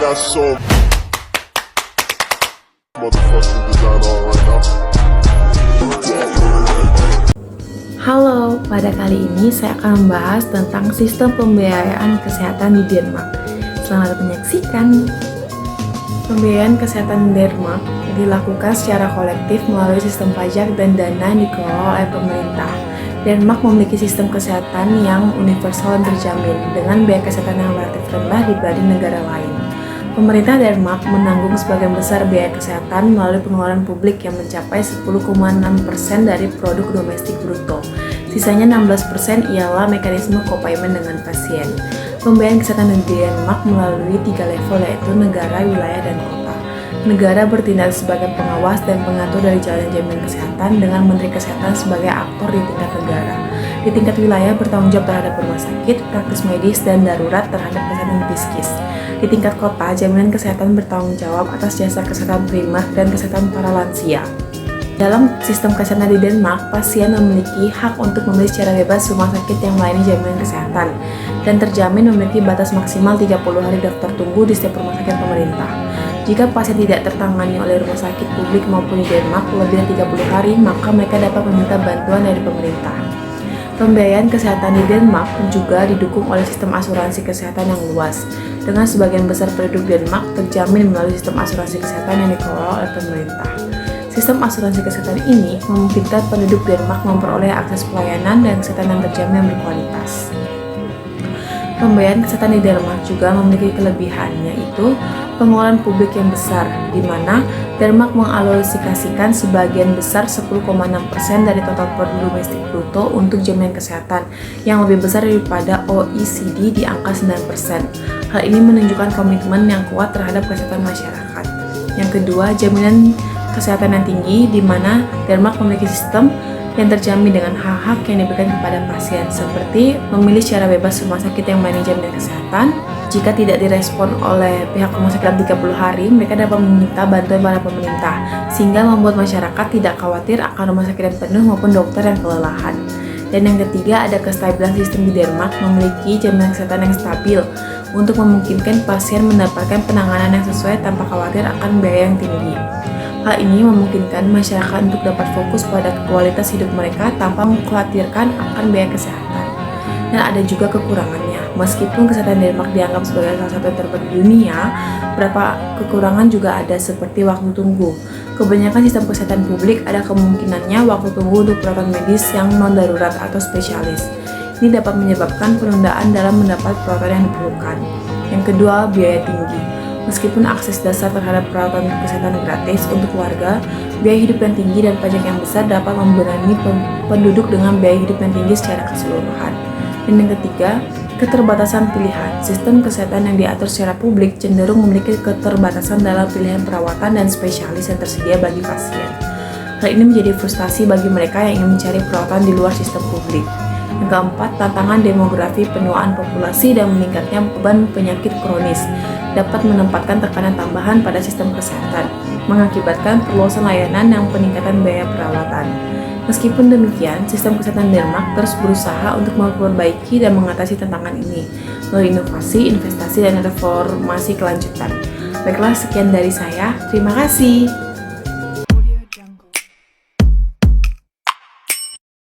got so motherfucking design on right now. Halo, pada kali ini saya akan membahas tentang sistem pembiayaan kesehatan di Denmark. Selamat menyaksikan. Pembiayaan kesehatan Denmark dilakukan secara kolektif melalui sistem pajak dan dana yang dikelola oleh pemerintah. Denmark memiliki sistem kesehatan yang universal dan terjamin dengan biaya kesehatan yang relatif rendah dibanding negara lain. Pemerintah Denmark menanggung sebagian besar biaya kesehatan melalui pengeluaran publik yang mencapai 10,6% dari produk domestik bruto. Sisanya 16% ialah mekanisme kopaymen dengan pasien. Pembiayaan kesehatan di Denmark melalui 3 level, yaitu negara, wilayah, dan kota. Negara bertindak sebagai pengawas dan pengatur dari jalannya jaminan kesehatan dengan Menteri Kesehatan sebagai aktor di tingkat negara. Di tingkat wilayah bertanggung jawab terhadap rumah sakit, praktis medis, dan darurat terhadap kesehatan psikis. Di tingkat kota, jaminan kesehatan bertanggung jawab atas jasa kesehatan primer dan kesehatan para lansia. Dalam sistem kesehatan di Denmark, pasien memiliki hak untuk memilih secara bebas rumah sakit yang melayani jaminan kesehatan dan terjamin memiliki batas maksimal 30 hari daftar tunggu di setiap rumah sakit pemerintah. Jika pasien tidak tertangani oleh rumah sakit publik maupun di Denmark lebih dari 30 hari, maka mereka dapat meminta bantuan dari pemerintah. Pembiayaan kesehatan di Denmark juga didukung oleh sistem asuransi kesehatan yang luas, dengan sebagian besar penduduk Denmark terjamin melalui sistem asuransi kesehatan yang dikelola oleh pemerintah. Sistem asuransi kesehatan ini memungkinkan penduduk Denmark memperoleh akses pelayanan dan kesehatan yang terjamin dan berkualitas. Pembiayaan kesehatan di Denmark juga memiliki kelebihan, yaitu pengeluaran publik yang besar, di mana Denmark mengalokasikan sebagian besar 10,6% dari total produk domestik bruto untuk jaminan kesehatan, yang lebih besar daripada OECD di angka 9%. Hal ini menunjukkan komitmen yang kuat terhadap kesehatan masyarakat. Yang kedua, jaminan kesehatan yang tinggi, di mana Denmark memiliki sistem yang terjamin dengan hak-hak yang diberikan kepada pasien, seperti memilih secara bebas rumah sakit yang melayani jaminan kesehatan. Jika tidak direspon oleh pihak rumah sakit dalam 30 hari, mereka dapat meminta bantuan pada pemerintah, sehingga membuat masyarakat tidak khawatir akan rumah sakit yang penuh maupun dokter yang kelelahan. Dan yang ketiga, ada kestabilan sistem di Denmark memiliki jaminan kesehatan yang stabil untuk memungkinkan pasien mendapatkan penanganan yang sesuai tanpa khawatir akan biaya yang tinggi. Hal ini memungkinkan masyarakat untuk dapat fokus pada kualitas hidup mereka tanpa mengkhawatirkan akan biaya kesehatan. Dan ada juga kekurangannya. Meskipun kesehatan Denmark dianggap sebagai salah satu yang terbaik di dunia, beberapa kekurangan juga ada, seperti waktu tunggu. Kebanyakan sistem kesehatan publik ada kemungkinannya waktu tunggu untuk perawatan medis yang non-darurat atau spesialis. Ini dapat menyebabkan penundaan dalam mendapat perawatan yang diperlukan. Yang kedua, biaya tinggi. Meskipun akses dasar terhadap perawatan kesehatan gratis untuk warga, biaya hidup yang tinggi dan pajak yang besar dapat membebani penduduk dengan biaya hidup yang tinggi secara keseluruhan. Dan yang ketiga, keterbatasan pilihan. Sistem kesehatan yang diatur secara publik cenderung memiliki keterbatasan dalam pilihan perawatan dan spesialis yang tersedia bagi pasien. Hal ini menjadi frustasi bagi mereka yang ingin mencari perawatan di luar sistem publik. Yang keempat, tantangan demografi, penuaan populasi, dan meningkatnya beban penyakit kronis dapat menempatkan tekanan tambahan pada sistem kesehatan, mengakibatkan perluasan layanan yang peningkatan biaya perawatan. Meskipun demikian, sistem kesehatan Denmark terus berusaha untuk memperbaiki dan mengatasi tantangan ini melalui inovasi, investasi, dan reformasi kelanjutan. Baiklah, sekian dari saya. Terima kasih.